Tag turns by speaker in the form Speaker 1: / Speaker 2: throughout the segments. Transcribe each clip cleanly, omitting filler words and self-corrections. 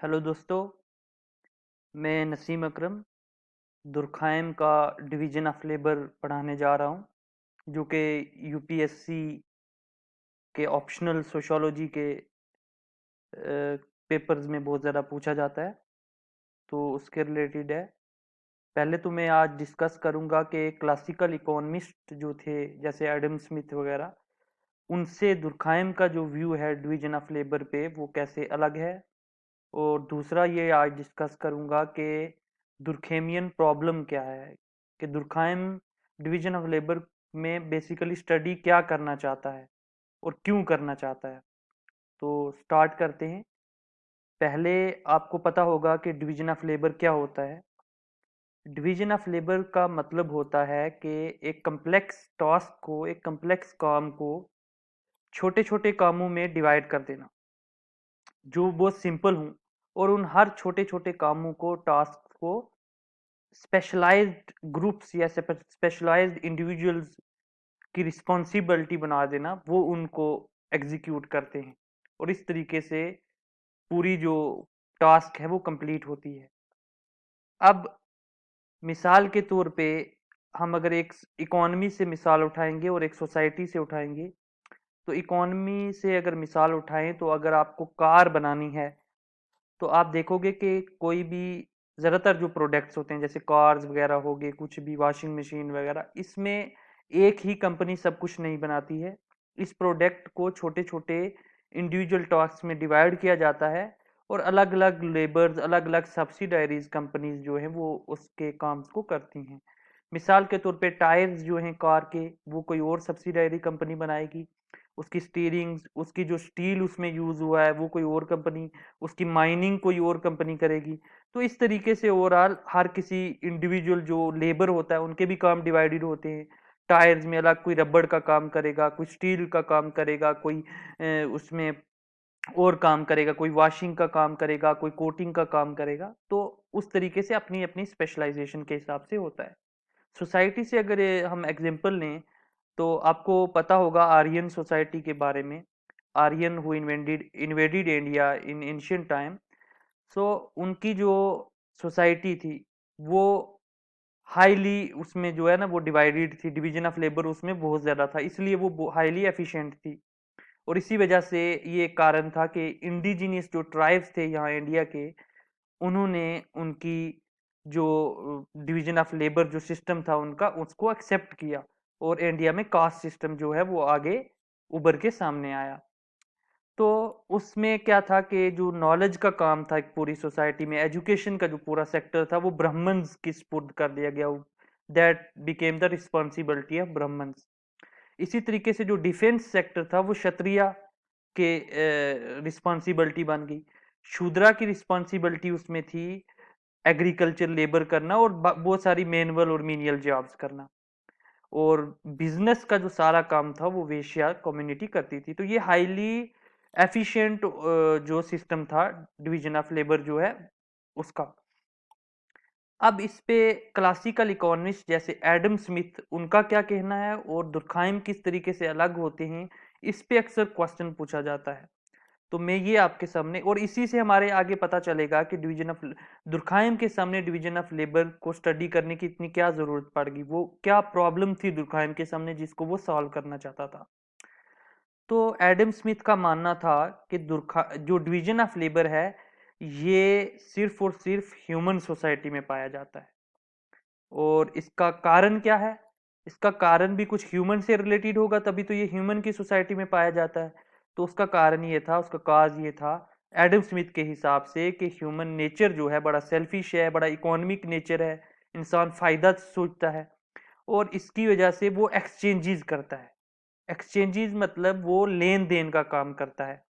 Speaker 1: Hello दोस्तों, मैं नसीम अकरम दुर्खाइम का डिवीज़न ऑफ लेबर पढ़ाने जा रहा हूँ, जो कि यूपीएससी के ऑप्शनल सोशियोलॉजी के पेपर्स में बहुत ज़्यादा पूछा जाता है, तो उसके रिलेटेड है। पहले तो मैं आज डिस्कस करूँगा कि क्लासिकल इकोनॉमिस्ट जो थे, जैसे एडम स्मिथ वगैरह, उनसे दुर्खाइम का जो व्यू है डिवीज़न ऑफ लेबर पे, वो कैसे अलग है। और दूसरा ये आज डिस्कस करूंगा कि दुर्खेमियन प्रॉब्लम क्या है, कि दुर्खाइम डिवीजन ऑफ लेबर में बेसिकली स्टडी क्या करना चाहता है और क्यों करना चाहता है। तो स्टार्ट करते हैं। पहले आपको पता होगा कि डिवीजन ऑफ लेबर क्या होता है। डिवीजन ऑफ लेबर का मतलब होता है कि एक कम्प्लेक्स टास्क को, एक कम्प्लेक्स काम को छोटे छोटे कामों में डिवाइड कर देना जो बहुत सिंपल हूँ, और उन हर छोटे छोटे कामों को, टास्क को स्पेशलाइज्ड ग्रुप्स या स्पेशलाइज्ड इंडिविजुअल्स की रिस्पॉन्सिबिलिटी बना देना, वो उनको एग्जीक्यूट करते हैं और इस तरीके से पूरी जो टास्क है वो कंप्लीट होती है। अब मिसाल के तौर पे हम अगर एक इकोनॉमी से मिसाल उठाएंगे और एक सोसाइटी से उठाएंगे, तो इकोनॉमी से अगर मिसाल उठाएं तो अगर आपको कार बनानी है तो आप देखोगे कि कोई भी ज़्यादातर जो प्रोडक्ट्स होते हैं, जैसे कार्स वगैरह हो गए, कुछ भी वॉशिंग मशीन वगैरह, इसमें एक ही कंपनी सब कुछ नहीं बनाती है। इस प्रोडक्ट को छोटे छोटे इंडिविजुअल टास्क में डिवाइड किया जाता है और अलग अलग लेबर्स, अलग अलग सब्सिडायरीज कंपनीज जो हैं वो उसके काम को करती हैं। मिसाल के तौर पे टायर्स जो हैं कार के, वो कोई और सब्सिडायरी कंपनी बनाएगी। उसकी स्टीयरिंग, उसकी जो स्टील उसमें यूज हुआ है वो कोई और कंपनी, उसकी माइनिंग कोई और कंपनी करेगी। तो इस तरीके से ओवरऑल हर किसी इंडिविजुअल जो लेबर होता है उनके भी काम डिवाइडेड होते हैं। टायर्स में अलग कोई रबड़ का काम करेगा, कोई स्टील का काम करेगा, कोई उसमें और काम करेगा, कोई वॉशिंग का काम करेगा, कोई कोटिंग का काम करेगा। तो उस तरीके से अपनी अपनी स्पेशलाइजेशन के हिसाब से होता है। सोसाइटी से अगर हम एग्जांपल लें तो आपको पता होगा आर्यन सोसाइटी के बारे में। Aryan who invaded India in ancient time. So उनकी जो सोसाइटी थी वो हाईली, उसमें जो है ना वो डिवाइडेड थी, डिवीजन ऑफ लेबर उसमें बहुत ज्यादा था, इसलिए वो हाईली एफिशिएंट थी। और इसी वजह से ये एक कारण था कि इंडिजिनियस जो ट्राइब्स थे यहाँ इंडिया के, उन्होंने उनकी जो डिवीजन ऑफ लेबर जो सिस्टम था उनका, उसको एक्सेप्ट किया और इंडिया में कास्ट सिस्टम जो है वो आगे उभर के सामने आया। तो उसमें क्या था कि जो नॉलेज का काम था, एक पूरी सोसाइटी में एजुकेशन का जो पूरा सेक्टर था वो ब्राह्मण्स की स्पुर्द कर दिया गया। That became the responsibility of Brahmins. इसी तरीके से जो डिफेंस सेक्टर था वो क्षत्रिय के रिस्पॉन्सिबिलिटी बन गई। शूद्रा की रिस्पॉन्सिबिलिटी उसमें थी एग्रीकल्चर लेबर करना और बहुत सारी मैनुअल और मेनियल जॉब्स करना। और बिजनेस का जो सारा काम था वो वेश्या कम्युनिटी करती थी। तो ये हाईली एफिशिएंट जो सिस्टम था डिवीजन ऑफ लेबर जो है उसका। अब इस पे क्लासिकल इकोनॉमिस्ट जैसे एडम स्मिथ, उनका क्या कहना है और दुर्खाइम किस तरीके से अलग होते हैं, इस पे अक्सर क्वेश्चन पूछा जाता है। तो मैं ये आपके सामने, और इसी से हमारे आगे पता चलेगा कि डिवीजन ऑफ दुर्खाइम के सामने डिवीजन ऑफ लेबर को स्टडी करने की इतनी क्या जरूरत पड़गी, वो क्या प्रॉब्लम थी दुर्खाइम के सामने जिसको वो सॉल्व करना चाहता था। तो एडम स्मिथ का मानना था कि दुर्खा जो डिवीजन ऑफ लेबर है ये सिर्फ और सिर्फ ह्यूमन सोसाइटी में पाया जाता है। और इसका कारण क्या है? इसका कारण भी कुछ ह्यूमन से रिलेटेड होगा, तभी तो ये ह्यूमन की सोसाइटी में पाया जाता है। तो उसका कारण ये था, उसका काज ये था एडम स्मिथ के हिसाब से, कि ह्यूमन नेचर जो है बड़ा सेल्फिश है, बड़ा इकोनॉमिक नेचर है। इंसान फायदा सोचता है और इसकी वजह से वो एक्सचेंजेस करता है। एक्सचेंजेस मतलब वो लेन देन का काम करता है।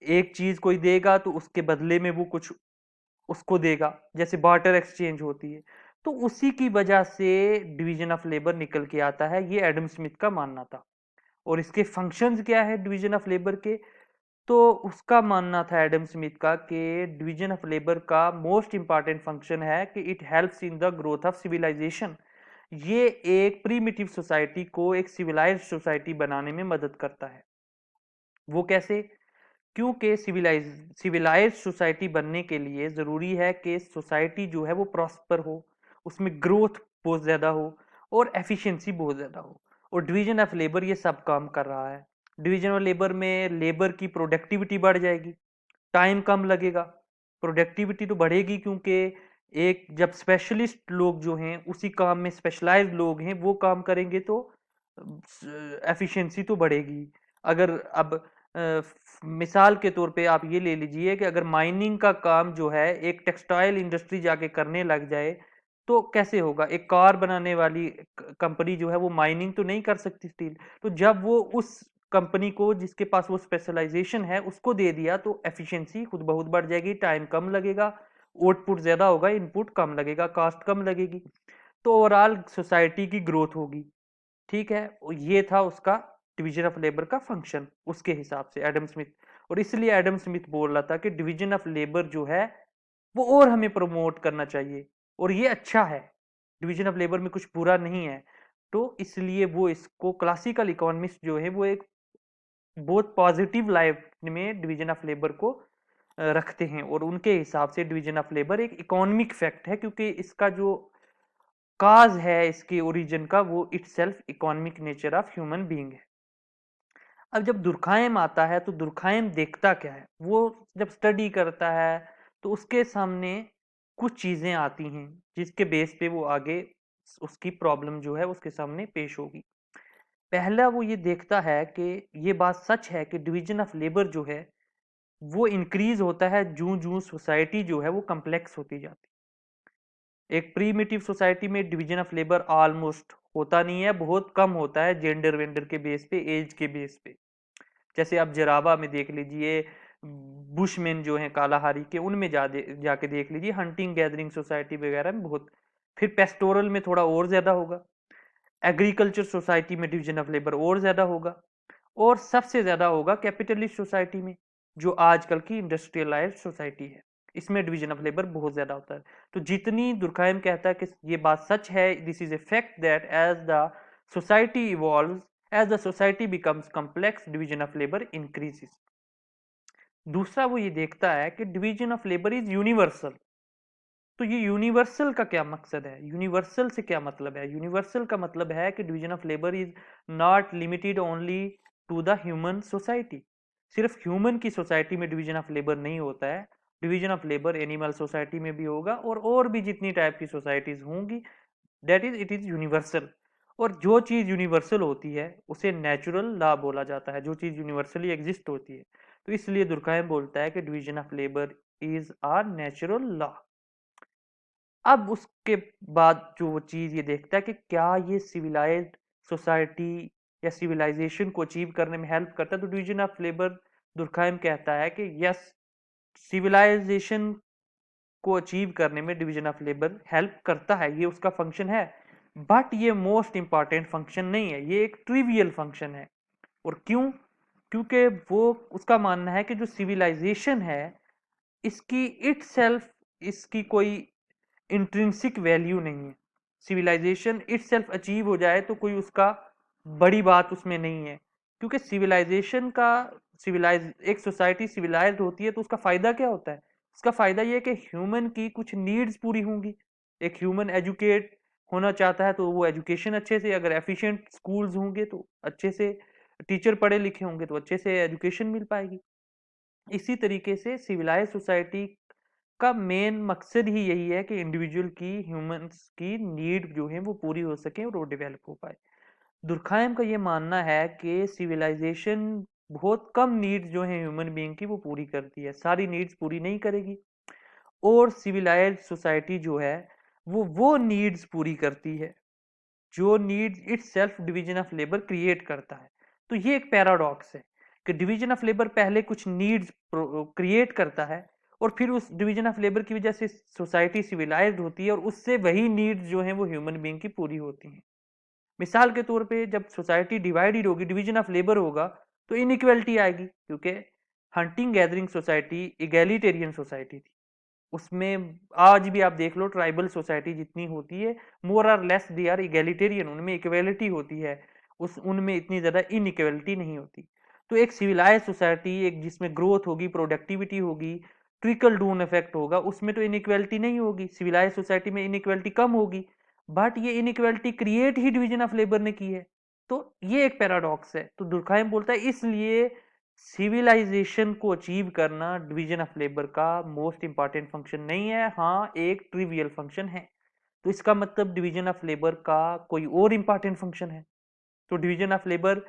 Speaker 1: एक चीज कोई देगा तो उसके बदले में वो कुछ उसको देगा, जैसे बार्टर एक्सचेंज होती है। तो उसी की वजह से डिवीजन ऑफ लेबर निकल के आता है, ये एडम स्मिथ का मानना था। और इसके फंक्शंस क्या है डिवीजन ऑफ लेबर के? तो उसका मानना था एडम स्मिथ का कि डिवीजन ऑफ लेबर का मोस्ट इंपॉर्टेंट फंक्शन है कि it helps in the growth of civilisation. ये एक प्रीमिटिव सोसाइटी को एक सिविलाइज्ड सोसाइटी बनाने में मदद करता है। वो कैसे? क्योंकि सिविलाइज सोसाइटी बनने के लिए जरूरी है कि सोसाइटी जो है वो प्रॉस्पर हो, उसमें ग्रोथ बहुत ज्यादा हो और एफिशिएंसी बहुत ज्यादा हो। और डिवीजन ऑफ लेबर ये सब काम कर रहा है। डिवीजन ऑफ लेबर में लेबर की प्रोडक्टिविटी बढ़ जाएगी, टाइम कम लगेगा। प्रोडक्टिविटी तो बढ़ेगी क्योंकि एक जब स्पेशलिस्ट लोग जो हैं उसी काम में स्पेशलाइज्ड लोग हैं वो काम करेंगे तो एफिशिएंसी तो बढ़ेगी। अगर अब मिसाल के तौर पे आप ये ले लीजिए कि अगर माइनिंग का काम जो है एक टेक्सटाइल इंडस्ट्री जाके करने लग जाए तो कैसे होगा। एक कार बनाने वाली कंपनी जो है वो माइनिंग तो नहीं कर सकती स्टील, तो जब वो उस कंपनी को जिसके पास वो स्पेशलाइजेशन है उसको दे दिया तो एफिशिएंसी खुद बहुत बढ़ जाएगी, टाइम कम लगेगा, आउटपुट ज्यादा होगा, इनपुट कम लगेगा, कास्ट कम लगेगी, तो ओवरऑल सोसाइटी की ग्रोथ होगी। ठीक है, ये था उसका डिवीजन ऑफ लेबर का फंक्शन उसके हिसाब से एडम स्मिथ। और इसलिए एडम स्मिथ बोल रहा था कि डिवीजन ऑफ लेबर जो है वो और हमें प्रमोट करना चाहिए और ये अच्छा है, डिवीजन ऑफ लेबर में कुछ बुरा नहीं है। तो इसलिए वो इसको क्लासिकल इकोनॉमिस्ट जो है वो एक बहुत पॉजिटिव लाइफ में डिवीजन ऑफ लेबर को रखते हैं और उनके हिसाब से डिवीजन ऑफ लेबर एक इकोनॉमिक फैक्ट है क्योंकि इसका जो काज है इसके ओरिजिन का वो itself economic nature of human being है। अब जब दुर्खाइम आता है तो दुर्खाइम देखता क्या है, वो जब स्टडी करता है तो उसके सामने कुछ चीजें आती हैं जिसके बेस पे वो आगे उसकी प्रॉब्लम जो है उसके सामने पेश होगी। पहला वो ये देखता है कि ये बात सच है कि डिवीजन ऑफ लेबर जो है वो इंक्रीज होता है जूं जूं सोसाइटी जो है वो कम्प्लेक्स होती जाती है। एक प्रीमिटिव सोसाइटी में डिवीजन ऑफ लेबर ऑलमोस्ट होता नहीं है, बहुत कम होता है, जेंडर वेंडर के बेस पे, एज के बेस पे। जैसे आप जराबा में देख लीजिए, बुशमैन जो हैं कालाहारी के, उनमें जाके देख लीजिए, हंटिंग गैदरिंग सोसाइटी वगैरह में बहुत। फिर पेस्टोरल में थोड़ा और ज्यादा होगा, एग्रीकल्चर सोसाइटी में डिवीजन ऑफ लेबर और ज्यादा होगा, और सबसे ज्यादा होगा कैपिटलिस्ट सोसाइटी में जो आजकल की इंडस्ट्रियलाइज्ड सोसाइटी है, इसमें डिवीजन ऑफ लेबर बहुत ज्यादा होता है। तो जितनी दुर्खाइम कहता है कि ये बात सच है, this is a fact that as the society evolves, as the society becomes complex, division of labour increases. दूसरा वो ये देखता है कि division of labour is universal. तो ये यूनिवर्सल का क्या मकसद है, यूनिवर्सल से क्या मतलब है? यूनिवर्सल का मतलब है कि division of labour is not limited only to the human society. सिर्फ ह्यूमन की सोसाइटी में डिवीजन ऑफ लेबर नहीं होता है, division of labour animal society में भी होगा और भी जितनी टाइप की सोसाइटीज होंगी, that is it is universal. और जो चीज यूनिवर्सल होती है उसे नेचुरल लॉ बोला जाता है, जो चीज यूनिवर्सली एग्जिस्ट होती है। तो इसलिए दुर्खाइम बोलता है कि division of labour is a natural law. अब उसके बाद जो वो चीज ये देखता है कि क्या ये सिविलाइज्ड सोसाइटी या सिविलाइजेशन को अचीव करने में हेल्प करता है, तो डिवीजन ऑफ लेबर दुर्खाइम कहता है कि यस, सिविलाइजेशन को अचीव करने में डिवीजन ऑफ लेबर हेल्प करता है, ये उसका फंक्शन है, बट ये मोस्ट इंपॉर्टेंट फंक्शन नहीं है, ये एक ट्रिवियल फंक्शन है। और क्यों? क्योंकि वो उसका मानना है कि जो सिविलाइजेशन है इसकी इट सेल्फ, इसकी कोई इंट्रिंसिक वैल्यू नहीं है। सिविलाइजेशन इट सेल्फ अचीव हो जाए तो कोई उसका बड़ी बात उसमें नहीं है, क्योंकि सिविलाइजेशन का, सिविलाइज एक सोसाइटी सिविलाइज्ड होती है तो उसका फायदा क्या होता है? उसका फायदा ये है कि ह्यूमन की कुछ नीड्स पूरी होंगी। एक ह्यूमन एजुकेट होना चाहता है तो वो एजुकेशन अच्छे से, अगर एफिशिएंट स्कूल्स होंगे तो अच्छे से, टीचर पढ़े लिखे होंगे तो अच्छे से एजुकेशन मिल पाएगी। इसी तरीके से सिविलाइज सोसाइटी का मेन मकसद ही यही है कि इंडिविजुअल की, ह्यूमंस की नीड जो है वो पूरी हो सके और वो डेवलप हो पाए। दुर्खाइम का ये मानना है कि सिविलाइजेशन बहुत कम नीड्स जो है ह्यूमन बीइंग की वो पूरी करती है, सारी नीड्स पूरी नहीं करेगी, और सिविलाइज सोसाइटी जो है वो नीड्स पूरी करती है जो needs it self division of labour create करता है। तो ये एक पैराडॉक्स है कि डिवीजन ऑफ लेबर पहले कुछ नीड्स क्रिएट करता है और फिर उस डिवीजन ऑफ लेबर की वजह से सोसाइटी सिविलाइज्ड होती है और उससे वही नीड्स जो हैं वो ह्यूमन बीइंग की पूरी होती हैं। मिसाल के तौर पे जब सोसाइटी डिवाइडेड होगी, डिवीजन ऑफ लेबर होगा, तो इनइक्वालिटी आएगी, क्योंकि hunting gathering society egalitarian society थी। उसमें आज भी आप देख लो ट्राइबल सोसाइटी जितनी होती है, more or less they are egalitarian, उनमें इक्वलिटी होती है, उनमें इतनी ज्यादा इनइक्वलिटी नहीं होती। तो एक सिविलाइज सोसाइटी, एक जिसमें ग्रोथ होगी, प्रोडक्टिविटी होगी, ट्रिकल डाउन इफेक्ट होगा, उसमें तो इनइक्वालिटी नहीं होगी। सिविलाइज सोसाइटी में इनइक्वालिटी कम होगी, बट ये inequality create he division of labour ने की है। तो ये एक पैराडॉक्स है। तो दुर्खाइम बोलता है इसलिए सिविलाइजेशन को अचीव करना डिवीजन ऑफ लेबर का मोस्ट इंपॉर्टेंट फंक्शन नहीं है, हाँ एक ट्रिवियल फंक्शन है। तो इसका मतलब डिवीजन ऑफ लेबर का कोई और इंपॉर्टेंट फंक्शन है। तो डिवीजन ऑफ लेबर,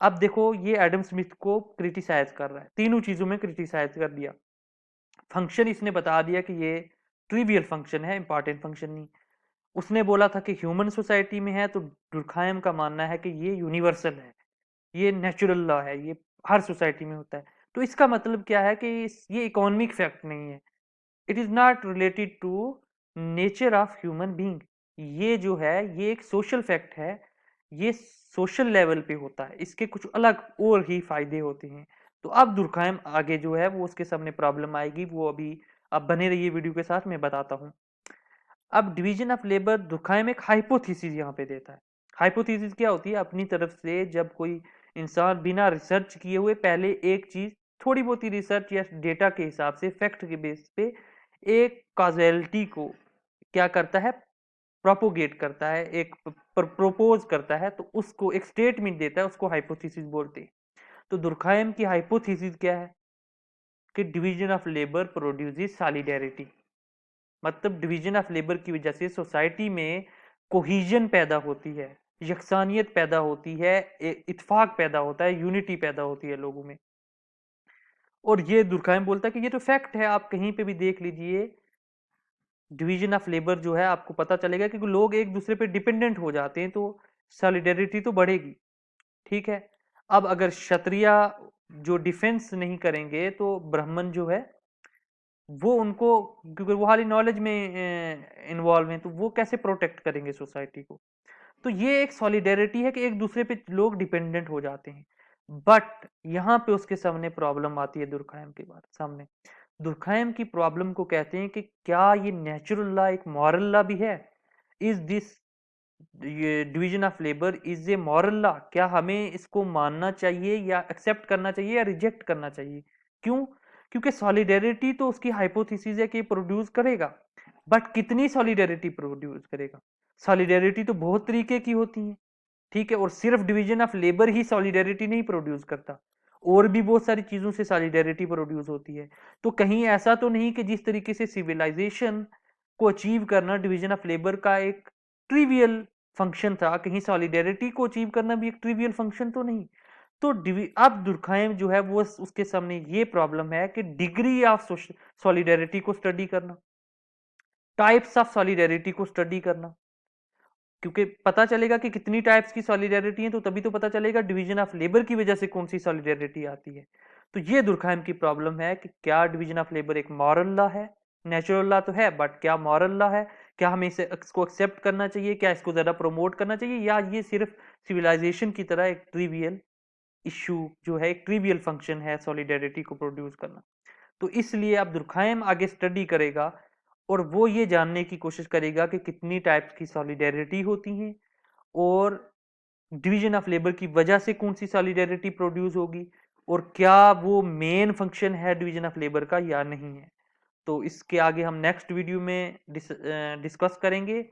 Speaker 1: अब देखो ये एडम स्मिथ को क्रिटिसाइज कर रहा है, तीनों चीजों में क्रिटिसाइज कर दिया। फंक्शन इसने बता दिया कि ये ट्रिवियल फंक्शन है, इंपॉर्टेंट फंक्शन नहीं। उसने बोला था कि ह्यूमन सोसाइटी में है, तो दुर्खाइम का मानना है कि ये यूनिवर्सल है, ये नेचुरल लॉ है, ये हर सोसाइटी में होता है। तो इसका मतलब क्या है कि ये इकोनॉमिक फैक्ट नहीं है, it is not related to nature of human being. ये जो है ये एक सोशल फैक्ट है, ये सोशल लेवल पे होता है, इसके कुछ अलग और ही फायदे होते हैं। तो अब दुर्खाइम आगे जो है वो उसके सामने प्रॉब्लम आएगी, वो अभी आप बने रहिए वीडियो के साथ, मैं बताता हूँ। अब डिवीजन ऑफ लेबर दुर्खाइम एक हाइपोथेसिस यहाँ पे देता है। हाइपोथेसिस क्या होती है? अपनी तरफ से जब कोई इंसान बिना रिसर्च किए हुए पहले एक चीज, थोड़ी बहुत ही रिसर्च या डेटा के हिसाब से, फैक्ट के बेस पे एक कॉजेलिटी को क्या करता है, प्रोपोगेट करता है, एक प्रोपोज करता है, तो उसको एक स्टेटमेंट देता है, उसको हाइपोथेसिस बोलते हैं। तो दुर्खाइम की हाइपोथेसिस क्या है कि division of labour produces solidarity. मतलब डिवीजन ऑफ लेबर की वजह से सोसाइटी में कोहिजन पैदा होती है, यकसानियत पैदा होती है, इत्फाक पैदा होता है, यूनिटी पैदा होती है लोगों में। और ये दुर्खाइम बोलता है कि ये तो फैक्ट है, आप कहीं पे भी देख लीजिए डिवीजन ऑफ लेबर जो है, आपको पता चलेगा कि लोग एक दूसरे पे डिपेंडेंट हो जाते हैं, तो सॉलिडेरिटी तो बढ़ेगी। ठीक है। अब अगर क्षत्रिय जो डिफेंस नहीं करेंगे तो ब्राह्मण जो है वो उनको, क्योंकि वो हाली नॉलेज में इन्वॉल्व हैं, तो वो कैसे प्रोटेक्ट करेंगे सोसाइटी को? तो ये एक सॉलिडेरिटी है कि एक दूसरे पे लोग डिपेंडेंट हो जाते हैं। बट यहाँ पे उसके सामने प्रॉब्लम आती है दुर्खाइम के बाद सामने। दुर्खाइम की प्रॉब्लम को कहते हैं कि क्या ये नेचुरल लॉ एक मॉरल लॉ भी है? इज दिस ये division of labour is a moral law? क्या हमें इसको मानना चाहिए या एक्सेप्ट करना चाहिए या रिजेक्ट करना चाहिए? क्यों? क्योंकि सॉलिडेरिटी तो उसकी हाइपोथेसिस है कि प्रोड्यूस करेगा, बट कितनी सॉलिडेरिटी प्रोड्यूस करेगा? सॉलिडेरिटी तो बहुत तरीके की होती है, ठीक है, और सिर्फ division of labour he solidarity नहीं प्रोड्यूस करता, और भी बहुत सारी चीजों से सॉलिडेरिटी प्रोड्यूस होती है। तो कहीं ऐसा तो नहीं कि जिस तरीके से सिविलाइजेशन को अचीव करना डिवीजन ऑफ लेबर का एक ट्रिवियल फंक्शन था, कहीं सॉलिडेरिटी को अचीव करना भी एक ट्रिवियल फंक्शन तो नहीं। तो अब दुर्खाइम जो है वो उसके सामने ये प्रॉब्लम है कि डिग्री ऑफ सॉलिडेरिटी को स्टडी करना, टाइप्स ऑफ सॉलिडेरिटी को स्टडी करना, क्योंकि पता चलेगा कि कितनी टाइप्स की सॉलिडेरिटी है, तो तभी तो पता चलेगा डिवीजन ऑफ लेबर की वजह से कौन सी सॉलिडेरिटी आती है। तो ये दुर्खाइम की प्रॉब्लम है कि क्या डिवीजन ऑफ लेबर एक मॉरल लॉ है? नेचुरल लॉ तो है, बट क्या मॉरल लॉ है? क्या हमें इसको एक्सेप्ट करना चाहिए? क्या इसको ज्यादा प्रमोट करना चाहिए, या ये सिर्फ सिविलाइजेशन की तरह एक ट्रिवियल इश्यू जो है, एक ट्रिवियल फंक्शन है सॉलिडेरिटी को प्रोड्यूस करना? तो इसलिए अब दुर्खाइम आगे स्टडी करेगा और वो ये जानने की कोशिश करेगा कि कितनी टाइप्स की सॉलिडेरिटी होती हैं, और डिवीजन ऑफ लेबर की वजह से कौन सी सॉलिडेरिटी प्रोड्यूस होगी, और क्या वो मेन फंक्शन है डिवीजन ऑफ लेबर का या नहीं है। तो इसके आगे हम नेक्स्ट वीडियो में डिस्कस करेंगे।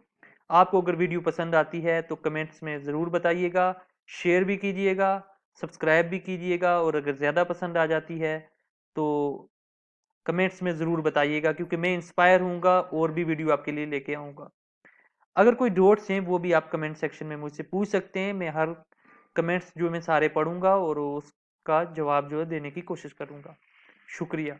Speaker 1: आपको अगर वीडियो पसंद आती है तो कमेंट्स में ज़रूर बताइएगा, शेयर भी कीजिएगा, सब्सक्राइब भी कीजिएगा, और अगर ज़्यादा पसंद आ जाती है तो कमेंट्स में ज़रूर बताइएगा, क्योंकि मैं इंस्पायर हूँगा और भी वीडियो आपके लिए लेके आऊँगा। अगर कोई डाउट्स हैं वो भी आप कमेंट सेक्शन में मुझसे पूछ सकते हैं, मैं हर कमेंट्स जो मैं सारे पढ़ूंगा और उसका जवाब जो है देने की कोशिश करूंगा। शुक्रिया।